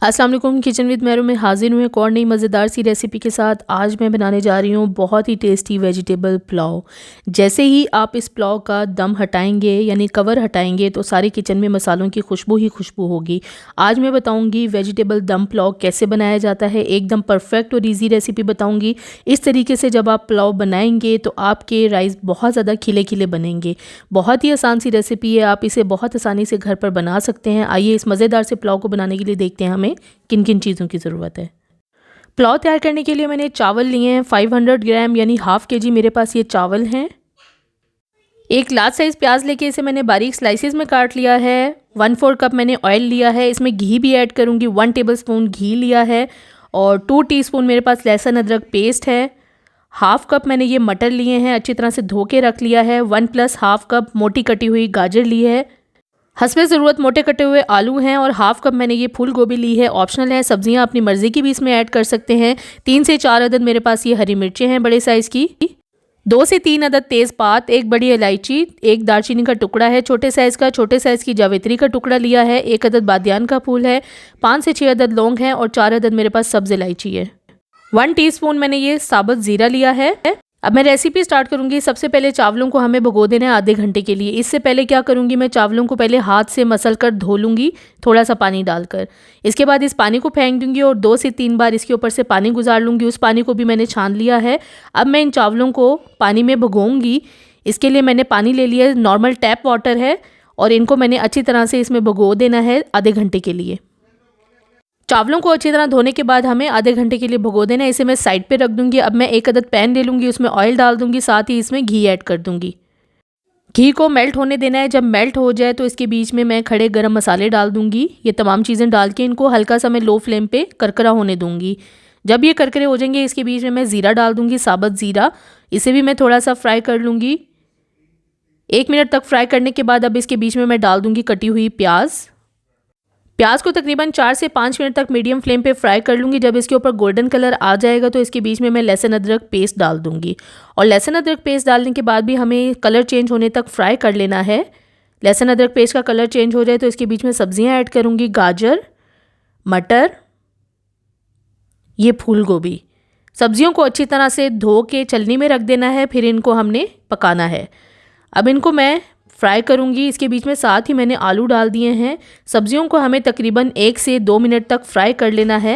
अस्सलाम वालेकुम। Kitchen with Meru में हाजिर हुए एक और नई मज़ेदार सी रेसिपी के साथ। आज मैं बनाने जा रही हूँ बहुत ही टेस्टी वेजिटेबल पुलाव। जैसे ही आप इस पुलाव का दम हटाएंगे यानी कवर हटाएंगे तो सारे किचन में मसालों की खुशबू ही खुशबू होगी। आज मैं बताऊँगी वेजिटेबल दम पुलाव कैसे बनाया जाता है। एकदम परफेक्ट और ईजी रेसिपी बताऊँगी। इस तरीके से जब आप पुलाव बनाएंगे तो आपके राइस बहुत ज़्यादा खिले खिले बनेंगे। बहुत ही आसान सी रेसिपी है, आप इसे बहुत आसानी से घर पर बना सकते हैं। आइए इस मज़ेदार से पुलाव को बनाने के लिए देखते हैं हमें किन किन चीज़ों की ज़रूरत है। पुलाव तैयार करने के लिए मैंने चावल लिए हैं 500 ग्राम यानी हाफ़ के जी मेरे पास ये चावल हैं। एक लार्ज साइज़ प्याज लेके इसे मैंने बारीक स्लाइसेस में काट लिया है। 1/4 कप मैंने ऑयल लिया है, इसमें घी भी ऐड करूँगी। 1 टेबलस्पून घी लिया है और 2 टीस्पून मेरे पास लहसुन अदरक पेस्ट है। हाफ़ कप मैंने ये मटर लिए हैं, अच्छी तरह से धो के रख लिया है। 1 + हाफ़ कप मोटी कटी हुई गाजर ली है। हस्बे ज़रूरत मोटे कटे हुए आलू हैं और हाफ़ कप मैंने ये फूल गोभी ली है। ऑप्शनल है, सब्जियां अपनी मर्ज़ी की भी इसमें ऐड कर सकते हैं। 3 से 4 अदद मेरे पास ये हरी मिर्चें हैं बड़े साइज़ की। 2 से 3 अदद तेज़पात, एक बड़ी इलायची, एक दालचीनी का टुकड़ा है छोटे साइज़ की जावित्री का टुकड़ा लिया है। 1 अदद बादियान का फूल है। 5 से 6 अदद लौंग हैं और 4 अदद मेरे पास सब्ज़ इलायची है। 1 टीस्पून मैंने ये साबुत ज़ीरा लिया है। अब मैं रेसिपी स्टार्ट करूंगी। सबसे पहले चावलों को हमें भिगो देना है आधे घंटे के लिए। इससे पहले क्या करूंगी, मैं चावलों को पहले हाथ से मसल कर धो लूँगी थोड़ा सा पानी डालकर। इसके बाद इस पानी को फेंक दूंगी और 2 से 3 बार इसके ऊपर से पानी गुजार लूँगी। उस पानी को भी मैंने छान लिया है। अब मैं इन चावलों को पानी में भिगोऊँगी। इसके लिए मैंने पानी ले लिया है, नॉर्मल टैप वाटर है, और इनको मैंने अच्छी तरह से इसमें भिगो देना है आधे घंटे के लिए। चावलों को अच्छी तरह धोने के बाद हमें आधे घंटे के लिए भिगो देना है। इसे मैं साइड पे रख दूंगी। अब मैं 1 अदद पैन ले लूँगी, उसमें ऑयल डाल दूंगी, साथ ही इसमें घी ऐड कर दूंगी। घी को मेल्ट होने देना है। जब मेल्ट हो जाए तो इसके बीच में मैं खड़े गरम मसाले डाल दूंगी। ये तमाम चीज़ें डाल के इनको हल्का सा मैं लो फ्लेम पे करकरा होने दूंगी। जब ये करकरे हो जाएंगे इसके बीच में मैं ज़ीरा डाल दूंगी, साबुत ज़ीरा। इसे भी मैं थोड़ा सा फ्राई कर लूँगी। 1 मिनट तक फ्राई करने के बाद अब इसके बीच में मैं डाल दूँगी कटी हुई प्याज को तकरीबन 4 से 5 मिनट तक मीडियम फ्लेम पे फ्राई कर लूँगी। जब इसके ऊपर गोल्डन कलर आ जाएगा तो इसके बीच में मैं लहसुन अदरक पेस्ट डाल दूँगी। और लहसुन अदरक पेस्ट डालने के बाद भी हमें कलर चेंज होने तक फ्राई कर लेना है। लहसुन अदरक पेस्ट का कलर चेंज हो जाए तो इसके बीच में सब्जियाँ ऐड करूँगी। गाजर, मटर, ये फूल गोभी। सब्जियों को अच्छी तरह से धो के छलनी में रख देना है, फिर इनको हमने पकाना है। अब इनको मैं फ्राई करूंगी। इसके बीच में साथ ही मैंने आलू डाल दिए हैं। सब्जियों को हमें तकरीबन 1 से 2 मिनट तक फ्राई कर लेना है।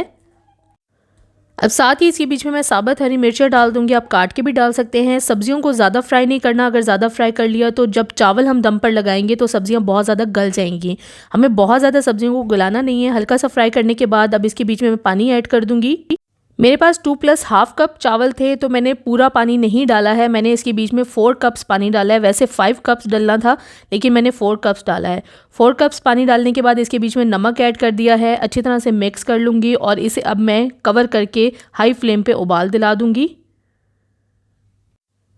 अब साथ ही इसके बीच में मैं साबुत हरी मिर्चें डाल दूंगी, आप काट के भी डाल सकते हैं। सब्जियों को ज़्यादा फ्राई नहीं करना, अगर ज़्यादा फ्राई कर लिया तो जब चावल हम दम पर लगाएंगे तो सब्जियां बहुत ज़्यादा गल जाएंगी। हमें बहुत ज़्यादा सब्जियों को गलाना नहीं है। हल्का सा फ्राई करने के बाद अब इसके बीच में मैं पानी ऐड कर दूंगी। मेरे पास 2 + हाफ़ कप चावल थे तो मैंने पूरा पानी नहीं डाला है। मैंने इसके बीच में 4 कप्स पानी डाला है। वैसे 5 कप्स डालना था लेकिन मैंने 4 कप्स डाला है। 4 कप्स पानी डालने के बाद इसके बीच में नमक ऐड कर दिया है। अच्छी तरह से मिक्स कर लूँगी और इसे अब मैं कवर करके हाई फ्लेम पे उबाल दिला दूँगी।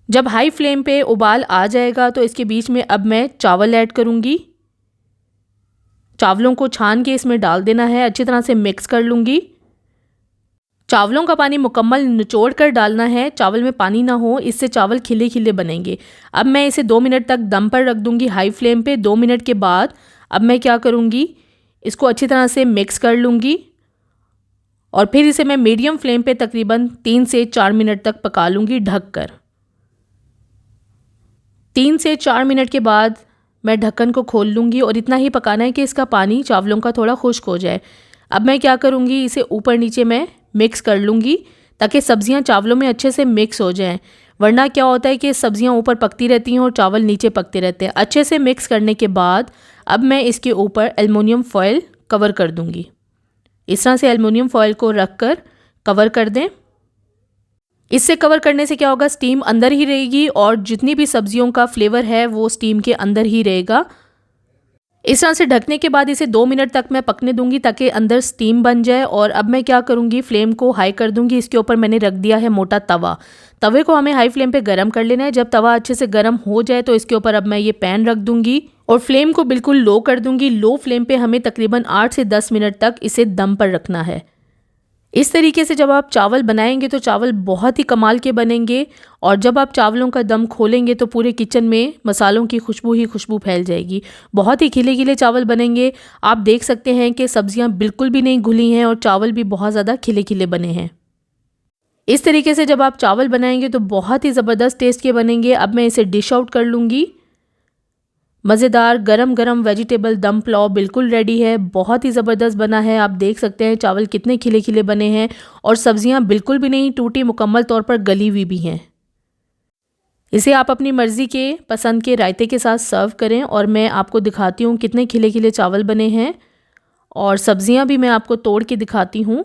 जब हाई फ्लेम पे उबाल आ जाएगा तो इसके बीच में अब मैं चावल ऐड करूँगी। चावलों को छान के इसमें डाल देना है, अच्छी तरह से मिक्स कर लूँगी। चावलों का पानी मुकम्मल निचोड़ कर डालना है, चावल में पानी ना हो, इससे चावल खिले खिले बनेंगे। अब मैं इसे 2 मिनट तक दम पर रख दूंगी हाई फ्लेम पे। 2 मिनट के बाद अब मैं क्या करूंगी, इसको अच्छी तरह से मिक्स कर लूंगी और फिर इसे मैं मीडियम फ्लेम पे तकरीबन 3 से 4 मिनट तक पका लूंगी ढककर। 3 से 4 मिनट के बाद मैं ढक्कन को खोल लूँगी और इतना ही पकाना है कि इसका पानी चावलों का थोड़ा खुश्क हो जाए। अब मैं क्या करूँगी, इसे ऊपर नीचे मैं मिक्स कर लूँगी ताकि सब्जियां चावलों में अच्छे से मिक्स हो जाएं। वरना क्या होता है कि सब्जियां ऊपर पकती रहती हैं और चावल नीचे पकते रहते हैं। अच्छे से मिक्स करने के बाद अब मैं इसके ऊपर एल्युमिनियम फॉयल कवर कर दूँगी। इस तरह से एल्युमिनियम फॉयल को रख कर कवर कर दें। इससे कवर करने से क्या होगा, स्टीम अंदर ही रहेगी और जितनी भी सब्जियों का फ्लेवर है वो स्टीम के अंदर ही रहेगा। इस तरह से ढकने के बाद इसे 2 मिनट तक मैं पकने दूंगी ताकि अंदर स्टीम बन जाए। और अब मैं क्या करूंगी, फ्लेम को हाई कर दूंगी। इसके ऊपर मैंने रख दिया है मोटा तवा। तवे को हमें हाई फ्लेम पे गरम कर लेना है। जब तवा अच्छे से गरम हो जाए तो इसके ऊपर अब मैं ये पैन रख दूंगी और फ्लेम को बिल्कुल लो कर दूंगी। लो फ्लेम पे हमें तकरीबन 8 से 10 मिनट तक इसे दम पर रखना है। इस तरीके से जब आप चावल बनाएंगे तो चावल बहुत ही कमाल के बनेंगे और जब आप चावलों का दम खोलेंगे तो पूरे किचन में मसालों की खुशबू ही खुशबू फैल जाएगी। बहुत ही खिले खिले चावल बनेंगे। आप देख सकते हैं कि सब्जियां बिल्कुल भी नहीं घुली हैं और चावल भी बहुत ज़्यादा खिले खिले बने हैं। इस तरीके से जब आप चावल बनाएंगे तो बहुत ही ज़बरदस्त टेस्ट के बनेंगे। अब मैं इसे डिश आउट कर लूँगी। मज़ेदार गरम गरम वेजिटेबल दम पुलाव बिल्कुल रेडी है। बहुत ही ज़बरदस्त बना है। आप देख सकते हैं चावल कितने खिले खिले बने हैं और सब्जियां बिल्कुल भी नहीं टूटी, मुकम्मल तौर पर गली हुई भी हैं। इसे आप अपनी मर्ज़ी के पसंद के रायते के साथ सर्व करें और मैं आपको दिखाती हूँ कितने खिले खिले चावल बने हैं और सब्जियां भी मैं आपको तोड़ के दिखाती हूँ।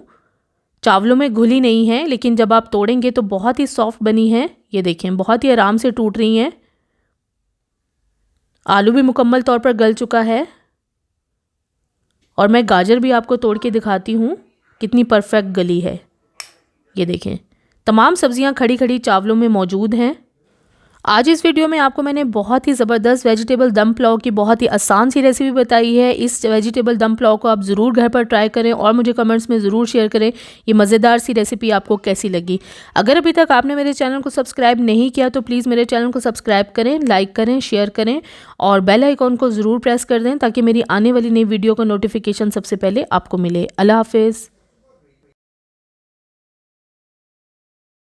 चावलों में घुली नहीं है लेकिन जब आप तोड़ेंगे तो बहुत ही सॉफ्ट बनी है। ये देखें बहुत ही आराम से टूट रही हैं। आलू भी मुकम्मल तौर पर गल चुका है और मैं गाजर भी आपको तोड़ के दिखाती हूँ कितनी परफेक्ट गली है। ये देखें तमाम सब्जियां खड़ी खड़ी चावलों में मौजूद हैं। आज इस वीडियो में आपको मैंने बहुत ही ज़बरदस्त वेजिटेबल दम पुलाव की बहुत ही आसान सी रेसिपी बताई है। इस वेजिटेबल दम पुलाव को आप ज़रूर घर पर ट्राई करें और मुझे कमेंट्स में ज़रूर शेयर करें ये मज़ेदार सी रेसिपी आपको कैसी लगी। अगर अभी तक आपने मेरे चैनल को सब्सक्राइब नहीं किया तो प्लीज़ मेरे चैनल को सब्सक्राइब करें, लाइक करें, शेयर करें और बेल आइकॉन को ज़रूर प्रेस कर दें ताकि मेरी आने वाली नई वीडियो का नोटिफिकेशन सबसे पहले आपको मिले। अल्लाह हाफिज़।